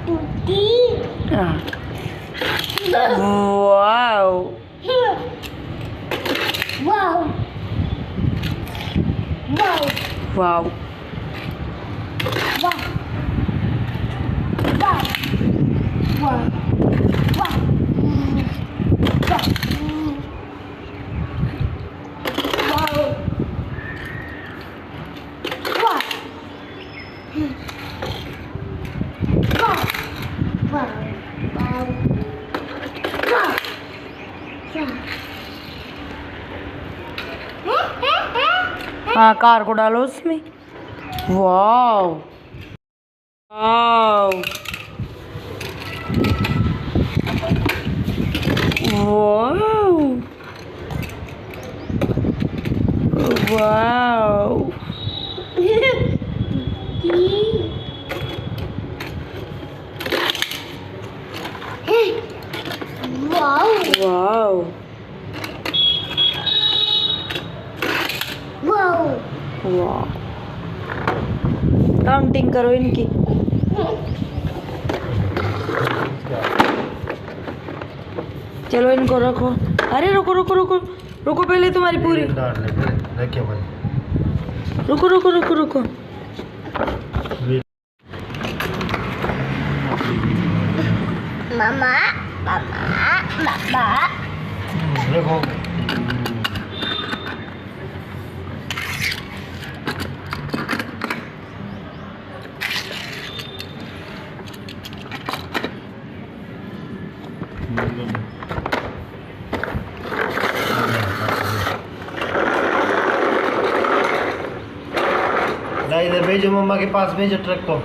हाँ। Wow wow हाँ car को डालो उसमें wow wow wow wow wow wow counting करो इनकी चलो इनको रखो अरे रुको रुको रुको रुको पहले तुम्हारी पूरी रुको रुको रुको रुको मामा मामा मामा देखो ला इधर भेजो मम्मा के पास भेजो ट्रक को